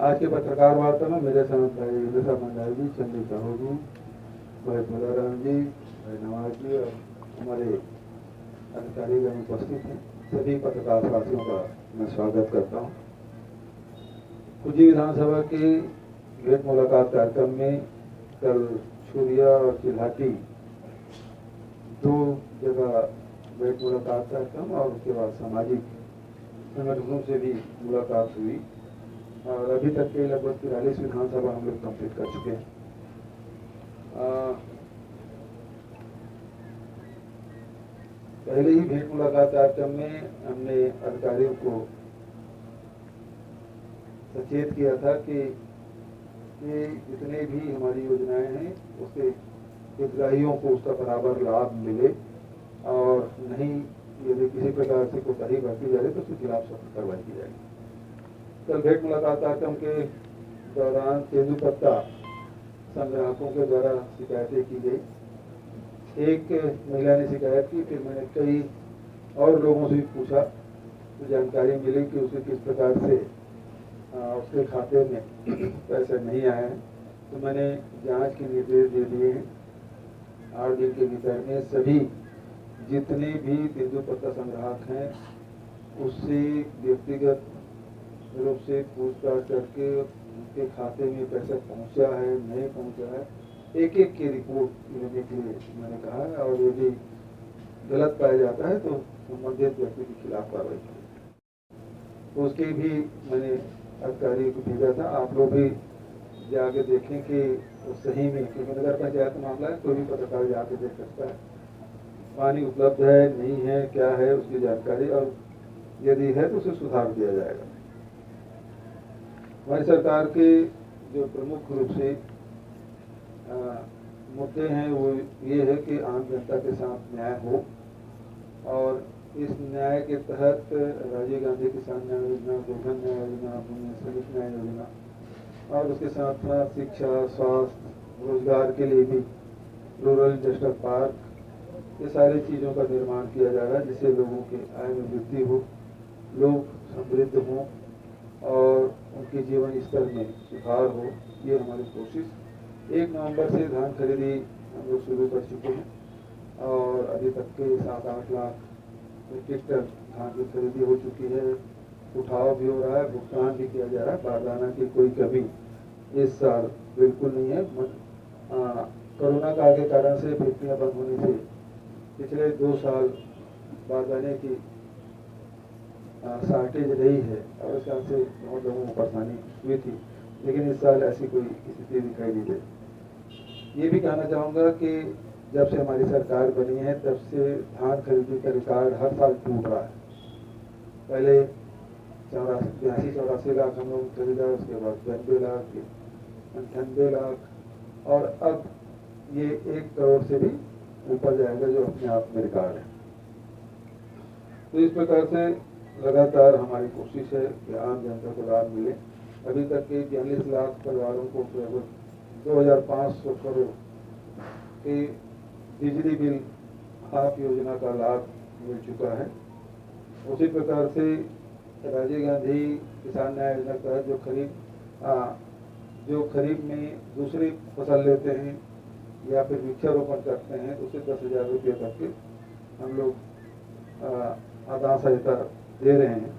आज के पत्रकार वार्ता में मेरे साथ भाई विदिशा मंडारी जी, चंदी कहो जी, भाई भोलाराम जी, भाई नवाज जी और हमारे अधिकारीगण उपस्थित हैं। सभी पत्रकार साथियों का मैं स्वागत करता हूँ। खुजी विधानसभा के भेंट मुलाकात कार्यक्रम में कल छुरिया और चिल्हाटी दो जगह भेंट मुलाकात कार्यक्रम और उसके बाद सामाजिक संगठनों से भी मुलाकात हुई और अभी तक के लगभग 43 विधानसभा हम लोग कंप्लीट कर चुके हैं। पहले ही भेंट मुलाकात कार्यक्रम में हमने अधिकारियों को सचेत किया था कि ये जितने भी हमारी योजनाएं हैं उसके हितग्राहियों को उसका बराबर लाभ मिले और नहीं यदि किसी प्रकार से कोताही बरती जाए तो उसके खिलाफ सख्त कार्रवाई की जाएगी। कल भेंट मुलाकात कार्यक्रम के दौरान तेंदुपत्ता संग्राहकों के द्वारा शिकायतें की गई। एक महिला ने शिकायत की, फिर मैंने कई और लोगों से भी पूछा तो जानकारी मिली कि उसे किस प्रकार से उसके खाते में पैसे नहीं आए हैं। तो मैंने जांच के निर्देश दे दिए हैं। 8 दिन के भीतर में सभी जितने भी तेंदुपत्ता संग्राहक हैं उससे व्यक्तिगत रूप से पूछताछ करके उनके खाते में पैसा पहुंचा है नहीं पहुंचा है, एक एक की रिपोर्ट लेने के लिए मैंने कहा है और यदि गलत पाया जाता है तो संबंधित व्यक्ति के खिलाफ कार्रवाई की। उसके भी मैंने अधिकारी को भेजा था। आप लोग भी जाके देखें कि वो सही में, क्योंकि नगर पंचायत मामला है, कोई भी पत्रकार जाके देख सकता है पानी उपलब्ध है नहीं है क्या है उसकी जानकारी, और यदि है तो उसे सुधार दिया जाएगा। हमारी सरकार के जो प्रमुख रूप से मुद्दे हैं वो ये है कि आम जनता के साथ न्याय हो और इस न्याय के तहत राजीव गांधी किसान न्याय योजना, गोधन न्याय योजना, श्रमिक न्याय योजना और उसके साथ साथ शिक्षा, स्वास्थ्य, रोजगार के लिए भी रूरल इंडस्ट्रियल पार्क, ये सारी चीज़ों का निर्माण किया जा रहा है जिससे लोगों के आय में वृद्धि हो, लोग समृद्ध हों और उनके जीवन स्तर में सुधार हो। ये हमारी कोशिश। 1 नवंबर से धान खरीदी हम लोग शुरू कर चुके हैं और अभी तक के 7-8 लाख मीट्रिक टन धान की खरीदी हो चुकी है। उठाव भी हो रहा है, भुगतान भी किया जा रहा है। बारदाना की कोई कमी इस साल बिल्कुल नहीं है। कोरोना काल के कारण से फैक्ट्रियाँ बंद होने से पिछले 2 साल बारदाने की शॉर्टेज रही है और इस कारण से बहुत लोगों को परेशानी हुई थी, लेकिन इस साल ऐसी कोई स्थिति दिखाई नहीं दे। ये भी कहना चाहूँगा कि जब से हमारी सरकार बनी है तब से धान खरीदी का रिकॉर्ड हर साल टूट रहा है। पहले 82-84 लाख हम लोग खरीदा, उसके बाद 92 लाख, 98 लाख और अब ये 1 करोड़ से भी ऊपर जाएगा जो अपने आप में रिकॉर्ड है। तो इस प्रकार से लगातार हमारी कोशिश है कि आम जनता को लाभ मिले। अभी तक के 42 लाख परिवारों को लगभग 2500 करोड़ के बिजली बिल हाफ योजना का लाभ मिल चुका है। उसी प्रकार से राजीव गांधी किसान न्याय योजना के तहत जो खरीफ में दूसरी फसल लेते हैं या फिर वृक्षारोपण करते हैं तो उसे 10,000 रुपये तक के हम लोग आदान सहायता दे रहे हैं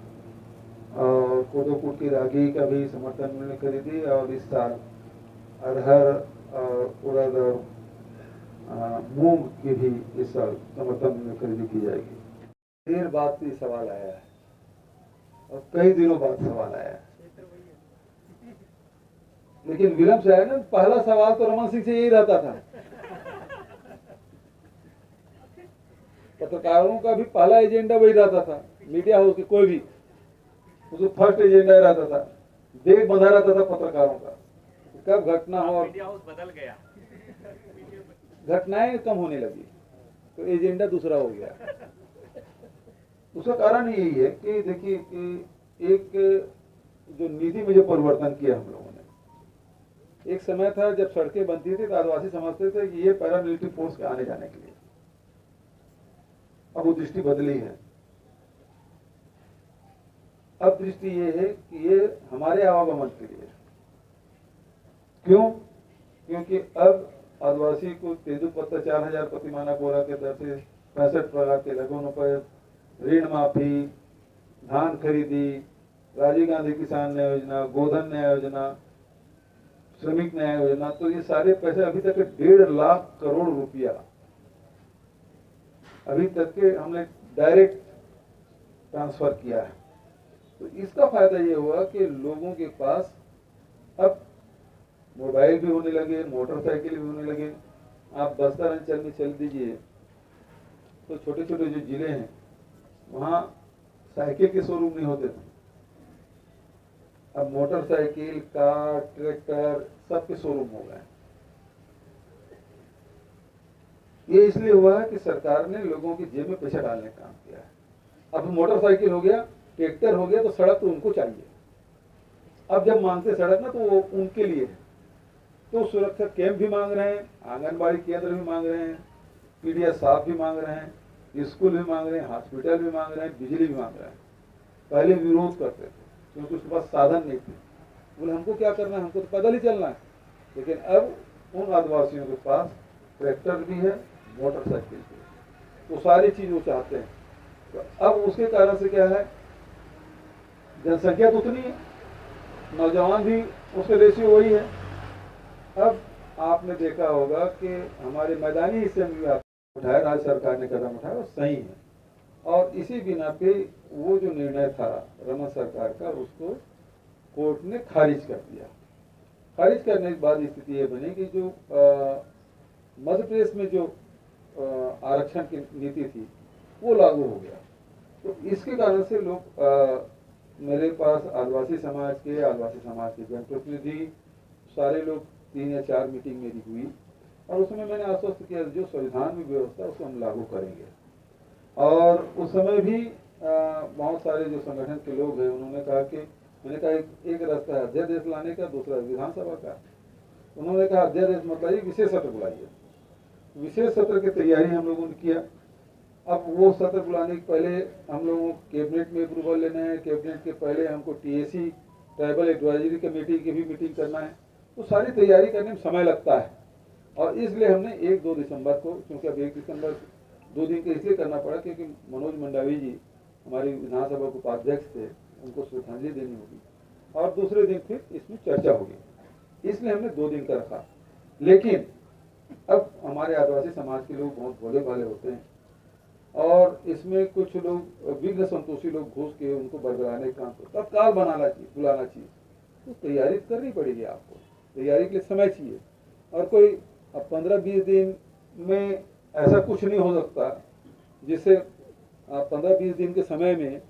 और कोदो कूट की रागी का भी समर्थन मूल्य खरीदी और इस साल अरहर और उड़द और मूंग की भी इस साल समर्थन मूल्य खरीदी की जाएगी। देर बाद भी सवाल आया है और कई दिनों बाद सवाल आया है, लेकिन विलंब से आया ना। पहला सवाल तो रमन सिंह से यही रहता था। पत्रकारों का भी पहला एजेंडा वही रहता था, मीडिया हाउस के कोई भी उसको फर्स्ट एजेंडा रहता था, डेट बंधा रहता था पत्रकारों का, कब घटना हो। मीडिया हाउस बदल गया, घटनाएं कम होने लगी तो एजेंडा दूसरा हो गया। उसका कारण यही है कि देखिए कि एक जो नीति में जो परिवर्तन किया हम लोगों ने, एक समय था जब सड़कें बनती थी तो आदिवासी समझते थे कि ये पैरामिलिट्री फोर्स के आने जाने के लिए, अब वो दृष्टि बदली है। अब दृष्टि ये है कि ये हमारे आवागमन के लिए क्यों? क्योंकि अब आदिवासी को तेंदुपत्ता 4000 प्रतिमाना बोरा के दर से 65 प्रकार के लघु पर ऋण माफी, धान खरीदी, राजीव गांधी किसान न्याय योजना, गोधन न्याय योजना, श्रमिक न्याय योजना, तो ये सारे पैसे अभी तक 1.5 लाख करोड़ रुपया अभी तक के हमने डायरेक्ट ट्रांसफर किया है। तो इसका फायदा ये हुआ कि लोगों के पास अब मोबाइल भी होने लगे, मोटरसाइकिल भी होने लगे। आप बस्तर अंचल में चल दीजिए तो छोटे छोटे जो जिले हैं वहाँ साइकिल के शोरूम नहीं होते थे, अब मोटरसाइकिल, कार, ट्रैक्टर सबके शोरूम हो गए। ये इसलिए हुआ है कि सरकार ने लोगों की जेब में पैसा डालने का काम किया है। अब मोटरसाइकिल हो गया, ट्रैक्टर हो गया, तो सड़क तो उनको चाहिए। अब जब मांगते सड़क ना तो वो उनके लिए है, तो सुरक्षा कैंप भी मांग रहे हैं, आंगनबाड़ी केंद्र भी मांग रहे हैं, पीडीएस साहब भी मांग रहे हैं, स्कूल भी मांग रहे हैं, हॉस्पिटल भी मांग रहे हैं, बिजली भी मांग रहे हैं। पहले विरोध करते थे क्योंकि उसके पास साधन नहीं थे, बोले हमको क्या करना है, हमको तो पैदल ही चलना है। लेकिन अब उन आदिवासियों के पास ट्रैक्टर भी है, मोटरसाइकिल भी है, वो सारी चीज वो चाहते हैं। तो अब उसके कारण से क्या है, जनसंख्या तो उतनी है, नौजवान भी उसके रेशियो वही है। अब आपने देखा होगा कि हमारे मैदानी हिस्से में भी उठाया, राज्य सरकार ने कदम उठाया, वो सही है। और इसी बिना पे वो जो निर्णय था रमन सरकार का, उसको कोर्ट ने खारिज कर दिया। खारिज करने के बाद स्थिति ये बनी कि जो मध्य प्रदेश में जो आरक्षण की नीति थी वो लागू हो गया। तो इसके कारण से लोग मेरे पास आदिवासी समाज के जनप्रतिनिधि सारे लोग 3 या 4 मीटिंग मेरी हुई, और उसमें मैंने आश्वस्त किया जो संविधान में व्यवस्था उसको हम लागू करेंगे। और उस समय भी बहुत सारे जो संगठन के लोग हैं उन्होंने कहा कि, मैंने कहा एक रास्ता है अध्यादेश लाने का, दूसरा विधानसभा का। उन्होंने कहा अध्यादेश मतलब विशेष सत्र बुलाइए। विशेष सत्र की तैयारी हम लोगों ने किया। अब वो सत्र बुलाने के पहले हम लोगों को कैबिनेट में अप्रूवल लेना है, कैबिनेट के पहले हमको टीएसी ट्राइबल एडवाइजरी कमेटी की भी मीटिंग करना है, तो सारी तैयारी करने में समय लगता है। और इसलिए हमने 1-2 दिसंबर को, क्योंकि अब 1 दिसंबर 2 दिन के इसलिए करना पड़ा क्योंकि मनोज मंडावी जी हमारी विधानसभा के उपाध्यक्ष थे, उनको श्रद्धांजलि देनी होगी, और दूसरे दिन फिर इसमें चर्चा होगी, इसलिए हमने 2 दिन का रखा। लेकिन अब हमारे आदिवासी समाज के लोग बहुत भोले भाले होते हैं, और इसमें कुछ लोग विघ्न संतोषी लोग घुस के उनको बरगलाने का काम तत्काल बुलाना चाहिए। तो तैयारी करनी पड़ेगी, आपको तैयारी के लिए समय चाहिए। और कोई अब 15-20 दिन में ऐसा कुछ नहीं हो सकता जिससे 15-20 दिन के समय में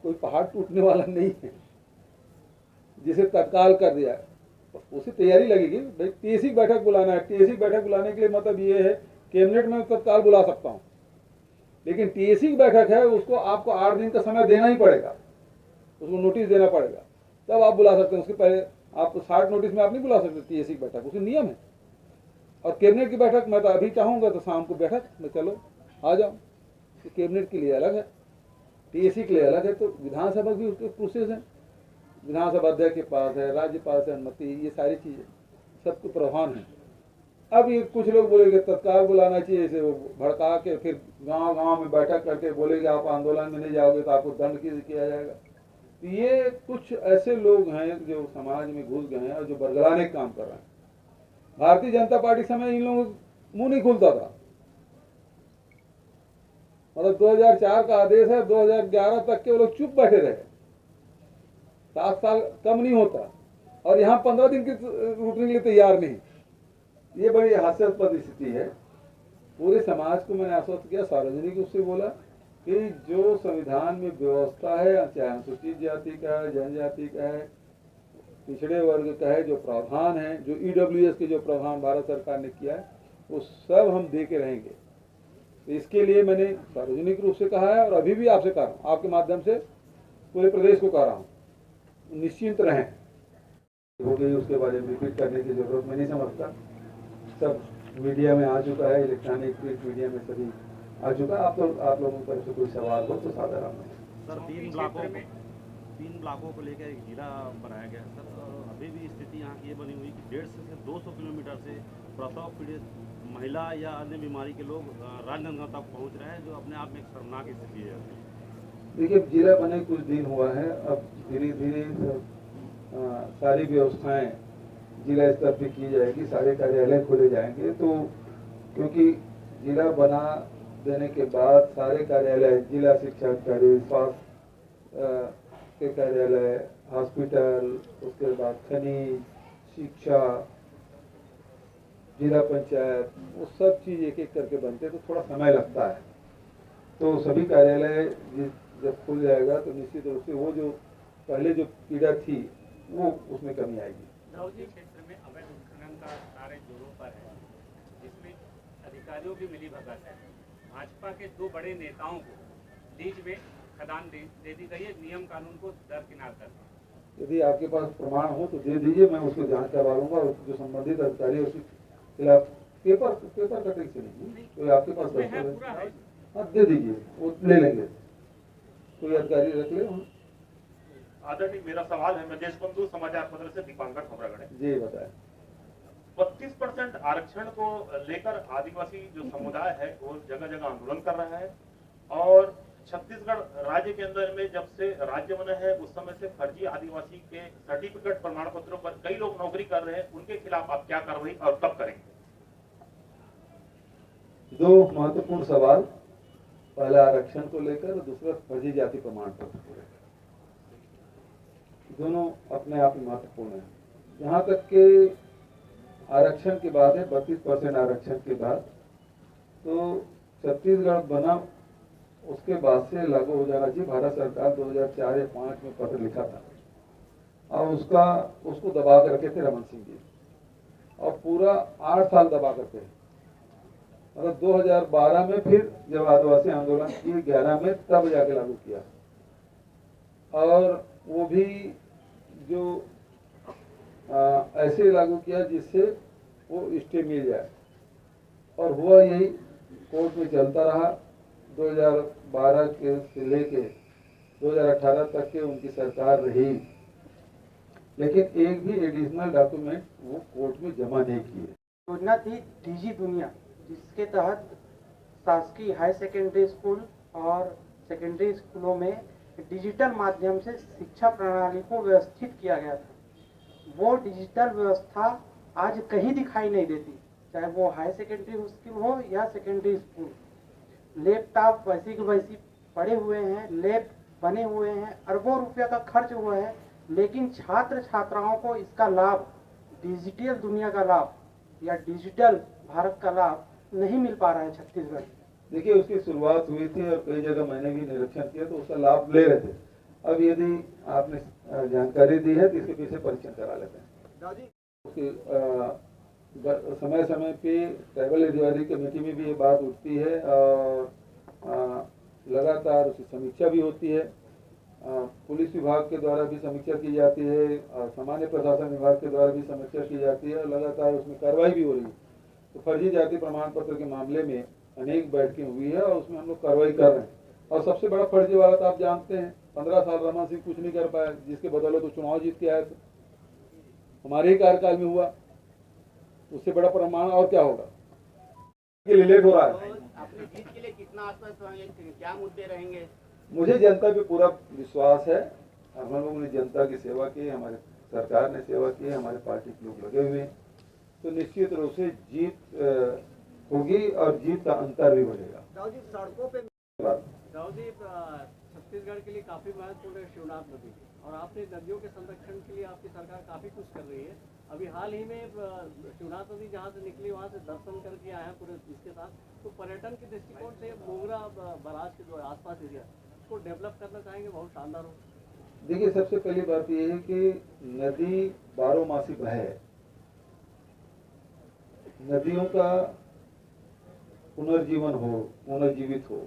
कोई पहाड़ टूटने वाला नहीं है जिसे तत्काल कर दिया। उसी तैयारी लगेगी। भाई टीएसी बैठक बुलाना है, टीएसी बैठक बुलाने के लिए मतलब ये है कैबिनेट में तत्काल बुला सकता हूँ, लेकिन टीएसी की बैठक है उसको आपको 8 दिन का समय देना ही पड़ेगा, उसको नोटिस देना पड़ेगा, तब आप बुला सकते हैं। उसके पहले आप 60 नोटिस में आप नहीं बुला सकते टीएसी की बैठक, उसके नियम है। और कैबिनेट की बैठक मैं तो अभी चाहूँगा तो शाम को बैठक में चलो आ जाओ, तो कैबिनेट के लिए अलग है, टीएसी के लिए अलग है। तो विधानसभा की उसके प्रोसेस है, विधानसभा अध्यक्ष के पास है, राज्यपाल से अनुमति, ये सारी चीज़ें सबको प्रधान है। अब ये कुछ लोग बोलेंगे तत्काल बुलाना चाहिए, इसे वो भड़का के फिर गांव-गांव में बैठक करके बोलेंगे आप आंदोलन में नहीं जाओगे तो आपको दंड किया जाएगा। तो ये कुछ ऐसे लोग हैं जो समाज में घुस गए हैं और जो बरगलाने का काम कर रहे हैं। भारतीय जनता पार्टी समय इन लोगों मुंह नहीं खुलता था, मतलब 2004 का आदेश है, 2011 तक के वो लोग चुप बैठे रहे, 7 साल कम नहीं होता, और यहाँ 15 दिन की रुकने के लिए तैयार नहीं। ये बड़ी हास्यास्पद स्थिति है। पूरे समाज को मैंने आश्वस्त किया, सार्वजनिक रूप से बोला कि जो संविधान में व्यवस्था है, चाहे अनुसूचित जाति का है, जनजाति का है, पिछड़े वर्ग का है, जो प्रावधान है, जो ईडब्ल्यूएस के जो प्रावधान भारत सरकार ने किया है, वो सब हम दे के रहेंगे। तो इसके लिए मैंने सार्वजनिक रूप से कहा है और अभी भी आपसे कह रहा हूँ, आपके माध्यम से पूरे प्रदेश को कह रहा हूँ, निश्चिंत रहें। हो गई उसके बारे में रिपीट करने की जरूरत मैं नहीं समझता, सब मीडिया में आ चुका है, इलेक्ट्रॉनिक प्रिंट मीडिया में सभी आ चुका है। आप लोगों की तरफ से कोई सवाल हो तो साधारण सर 3 ब्लॉकों में 3 ब्लॉकों को लेकर एक जिला बनाया गया सर, और अभी भी स्थिति यहाँ की ये बनी हुई कि 150 से 200 किलोमीटर से प्रसव पीड़ित महिला या अन्य बीमारी के लोग राजनांदगांव तक पहुँच रहे हैं, जो अपने आप में एक शर्मनाक स्थिति है। देखिए, जिला बने कुछ दिन हुआ है, अब धीरे धीरे सारी व्यवस्थाएं जिला स्तर पे की जाएगी, सारे कार्यालय खोले जाएंगे। तो क्योंकि जिला बना देने के बाद सारे कार्यालय, जिला शिक्षा अधिकारी, स्वास्थ्य के कार्यालय, हॉस्पिटल, उसके बाद खनिज, शिक्षा, जिला पंचायत, वो सब चीज एक एक करके बनते तो थोड़ा समय लगता है। तो सभी कार्यालय जब खुल जाएगा तो निश्चित रूप से वो जो पहले जो पीड़ा थी वो उसमें कमी आएगी। दाऊदी क्षेत्र में अवैध उत्खनन का कार्य जोरों पर है, जिसमें अधिकारियों की मिलीभगत है। भाजपा के 2 बड़े नेताओं को लीज में खदान दे दी गई है, नियम कानून को दरकिनार कर। यदि आपके पास प्रमाण हो तो दे दीजिए, मैं उसको जांच करवा लूंगा और जो संबंधित अधिकारी है उसके खिलाफ पेपर कटिंग से नहीं, तो आपके पास पूरा है, हाँ दे दीजिए, वो ले लेंगे, कोई अधिकारी रख ले। आदरणीय, मेरा सवाल है, मैं देशबंधु समाचार पत्र से दीपांकर खोबरागढ़ जी बताएं। 32% आरक्षण को लेकर आदिवासी जो समुदाय है वो जगह जगह आंदोलन कर रहा है, और छत्तीसगढ़ राज्य के अंदर में जब से राज्य बना है उस समय से फर्जी आदिवासी के सर्टिफिकेट प्रमाण पत्रों पर कई लोग नौकरी कर रहे हैं, उनके खिलाफ आप क्या कार्रवाई और कब करेंगे? 2 महत्वपूर्ण सवाल, पहला आरक्षण को लेकर, दूसरा फर्जी जाति प्रमाण पत्र को लेकर। दोनों अपने आप में महत्वपूर्ण है। जहां तक के आरक्षण की बात है, 32% आरक्षण के बाद तो छत्तीसगढ़ बना उसके बाद से लागू हो जाना चाहिए। भारत सरकार 2004 या 5 में पत्र लिखा था और उसको दबा कर रखे थे रमन सिंह जी, और पूरा 8 साल दबा करते हैं। मतलब 2012 में फिर जब आदिवासी आंदोलन किए 11 में, तब जाके लागू किया, और वो भी जो ऐसे लागू किया जिससे वो स्टे मिल जाए, और हुआ यही, कोर्ट में चलता रहा। 2012 के से लेके 2018 तक के उनकी सरकार रही, लेकिन एक भी एडिशनल डॉक्यूमेंट वो कोर्ट में जमा नहीं किए। योजना थी डीजी दुनिया, जिसके तहत शासकीय हाई सेकेंडरी स्कूल और सेकेंडरी स्कूलों में डिजिटल माध्यम से शिक्षा प्रणाली को व्यवस्थित किया गया था। वो डिजिटल व्यवस्था आज कहीं दिखाई नहीं देती, चाहे वो हाई सेकेंडरी स्कूल हो या सेकेंडरी स्कूल। लैपटॉप वैसी के वैसी पड़े हुए हैं, लैब बने हुए हैं, अरबों रुपया का खर्च हुआ है, लेकिन छात्र छात्राओं को इसका लाभ, डिजिटल दुनिया का लाभ या डिजिटल भारत का लाभ नहीं मिल पा रहा है छत्तीसगढ़। देखिए, उसकी शुरुआत हुई थी और कई जगह मैंने भी निरीक्षण किया तो उसका लाभ ले रहे थे। अब यदि आपने जानकारी दी है तो इसके पीछे परीक्षण करा लेते हैं। उसके समय समय पे ट्राइबल एडवाइजरी कमेटी में भी ये बात उठती है और लगातार उसकी समीक्षा भी होती है। पुलिस विभाग के द्वारा भी समीक्षा की जाती है और सामान्य प्रशासन विभाग के द्वारा भी समीक्षा की जाती है और लगातार उसमें कार्रवाई भी हो रही है। तो फर्जी जाति प्रमाण पत्र के मामले में अनेक बैठकें हुई है और उसमें हम लोग कार्रवाई कर रहे हैं। और सबसे बड़ा फर्जी वाला तो आप जानते हैं, 15 साल रमन सिंह कुछ नहीं कर पाया, जिसके बदौलत तो चुनाव जीत के आए थे, हमारे ही कार्यकाल में हुआ। उससे बड़ा प्रमाण और क्या होगा? के लिए लेट हो रहा है। अपनी जीत के लिए कितना आश्वस्त होंगे, क्या मुद्दे रहेंगे? मुझे जनता पे पूरा विश्वास है। हम लोगों ने जनता की सेवा की, हमारे सरकार ने सेवा की, हमारे पार्टी के लोग लगे हुए हैं, तो निश्चित रूप से जीत होगी और जीत का अंतर भी बढ़ेगा। दाऊदी, सड़कों पे दाऊदी छत्तीसगढ़ के लिए काफी महत्वपूर्ण है शिवनाथ नदी, और आपने नदियों के संरक्षण के लिए आपकी सरकार काफी कुछ कर रही है। अभी हाल ही में शिवनाथ नदी जहाँ से निकली वहाँ से दर्शन करके आए हैं पूरे इसके साथ, तो पर्यटन के दृष्टिकोण से मोगरा बराज के जो आसपास एरिया को डेवलप करना चाहेंगे, बहुत शानदार हो। देखिए, सबसे पहली बात यह है कि नदी 12 मासी बहे, नदियों का पुनर्जीवन हो, पुनर्जीवित हो,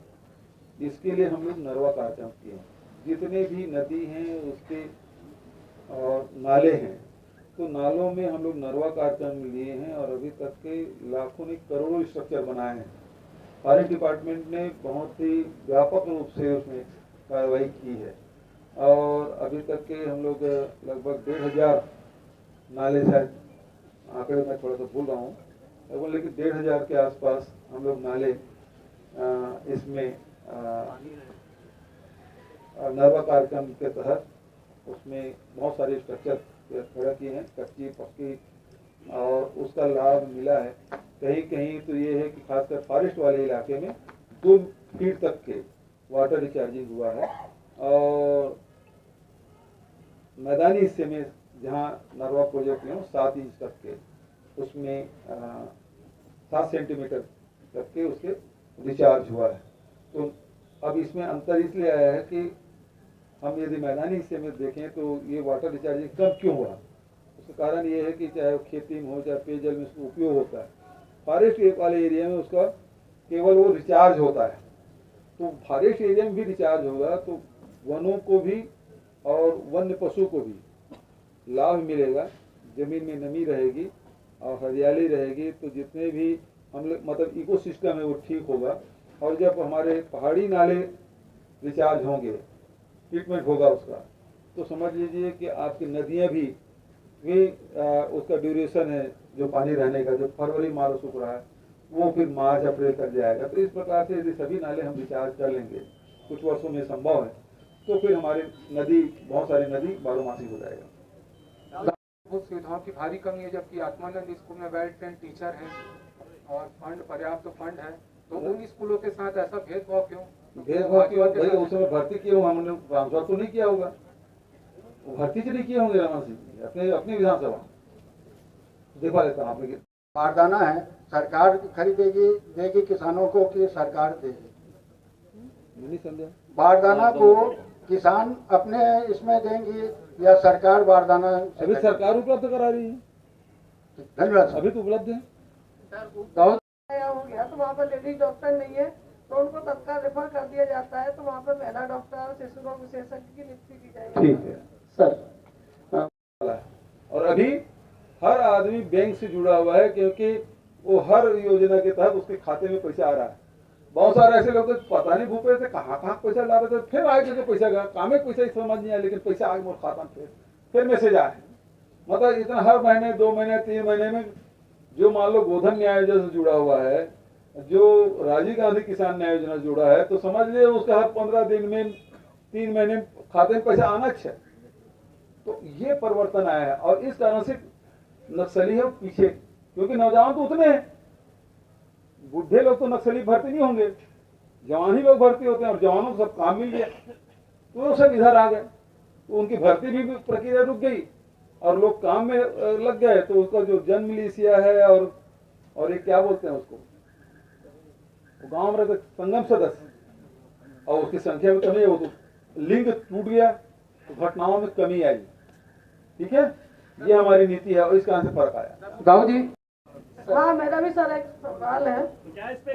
इसके लिए हम लोग नरवा कार्यक्रम किए। जितने भी नदी हैं उसके और नाले हैं, तो नालों में हम लोग नरवा कार्यक्रम लिए हैं और अभी तक के लाखों नहीं करोड़ों स्ट्रक्चर बनाए हैं। फॉरेस्ट डिपार्टमेंट ने बहुत ही व्यापक रूप से उसमें कार्रवाई की है और अभी तक के हम लोग लगभग 1500 नाले, शायद आंकड़े में थोड़ा सा भूल रहा हूँ लगभग, लेकिन 1500 के आसपास हम लोग नाले इसमें नर्वा कार्यक्रम के तहत उसमें बहुत सारे स्ट्रक्चर खड़ा किए हैं, कच्ची पक्की, और उसका लाभ मिला है। कहीं कहीं तो ये है कि खासकर फॉरेस्ट वाले इलाके में 2 फीट तक के वाटर रिचार्जिंग हुआ है, और मैदानी हिस्से में जहाँ नरवा प्रोजेक्ट में 7 इंच तक के उसमें 7 सेंटीमीटर तक के उसके रिचार्ज हुआ है। तो अब इसमें अंतर इसलिए आया है कि हम यदि मैदानी हिस्से में देखें तो ये वाटर रिचार्जिंग कम क्यों हुआ, उसका कारण ये है कि चाहे वो खेती में हो चाहे पेयजल में उसका उपयोग होता है, फॉरेस्ट वाले एरिया में उसका केवल वो रिचार्ज होता है। तो फॉरेस्ट एरिया में भी रिचार्ज होगा तो वनों को भी और वन्य पशु को भी लाभ मिलेगा, जमीन में नमी रहेगी और हरियाली रहेगी, तो जितने भी हम लोग मतलब इकोसिस्टम है वो ठीक होगा। और जब हमारे पहाड़ी नाले रिचार्ज होंगे, ट्रीटमेंट होगा उसका, तो समझ लीजिए कि आपकी नदियाँ भी उसका ड्यूरेशन है जो पानी रहने का, जो फरवरी मार्च सूख रहा है वो फिर मार्च अप्रैल तक जाएगा। तो इस प्रकार से यदि सभी नाले हम रिचार्ज कर लेंगे, कुछ वर्षों में संभव है, तो फिर हमारी नदी, बहुत सारी नदी बारोमासी हो जाएगा। बहुत सुविधाओं की भारी कमी है, जबकि आत्मानंद स्कूल में वेल ट्रेंड टीचर हैं और फंड पर्याप्त फंड है, तो उन स्कूलों के साथ ऐसा भेदभाव क्यों? भेदभाव की बात भाई, उस समय भर्ती किए होंगे, हमने ट्रांसफर तो नहीं किया होगा, भर्ती से नहीं किए होंगे रमन सिंह अपने अपनी विधानसभा देखवा लेता हूँ आपने। बारदाना है, सरकार खरीदेगी, देगी किसानों को कि सरकार देगी? नहीं समझा। बारदाना को किसान अपने इसमें देंगी या सरकार बारदाना? अभी सरकार उपलब्ध करा रही है। धन्यवाद। अभी तो उपलब्ध है। बहुत हो गया तो वहाँ पर लेडीज डॉक्टर नहीं है तो उनको तत्काल रेफर कर दिया जाता है, तो वहाँ पर महिला डॉक्टर, शिशु रोग विशेषज्ञ की नियुक्ति की जाएगी। ठीक है सर। और अभी हर आदमी बैंक से जुड़ा हुआ है, क्योंकि वो हर योजना के तहत उसके खाते में पैसा आ रहा है। बहुत सारे ऐसे लोग पता नहीं भूपे से कहाँ पैसा ला रहे थे, फिर आगे के पैसा गया, काम में पैसा समझ नहीं आया, लेकिन पैसा आगे मोर खाता में फिर मैसेज आया। मतलब इतना हर महीने, 2 महीने, 3 महीने में जो मान लो गोधन न्याय योजना से जुड़ा हुआ है, जो राजीव गांधी किसान न्याय योजना जुड़ा है, तो समझ लीजिए उसका हर 15 दिन में, 3 महीने खाते में पैसा आना चाहिए। तो ये परिवर्तन आया है, और इस कारण से नक्सली है पीछे, क्योंकि नौजवान तो उतने हैं, बुढ़े लोग तो नक्सली भर्ती नहीं होंगे, जवान ही लोग भर्ती होते हैं, और जवानों को सब काम मिल गया तो वो सब इधर आ गए, तो उनकी भर्ती भी प्रक्रिया रुक गई और लोग काम में लग गए। तो उसका जो जन मिलिशिया है और ये क्या बोलते हैं उसको, गांव में रहते संगम सदस्य, और उसकी संख्या में कमी है, वो तो लिंग टूट गया तो घटनाओं में कमी आई। ठीक है, ये हमारी नीति है और इस कारण से फर्क आया। दाऊ जी। हाँ, मेरा भी सर एक सवाल है।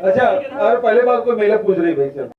अच्छा, और पहले बात कोई महिला पूछ रही भाई।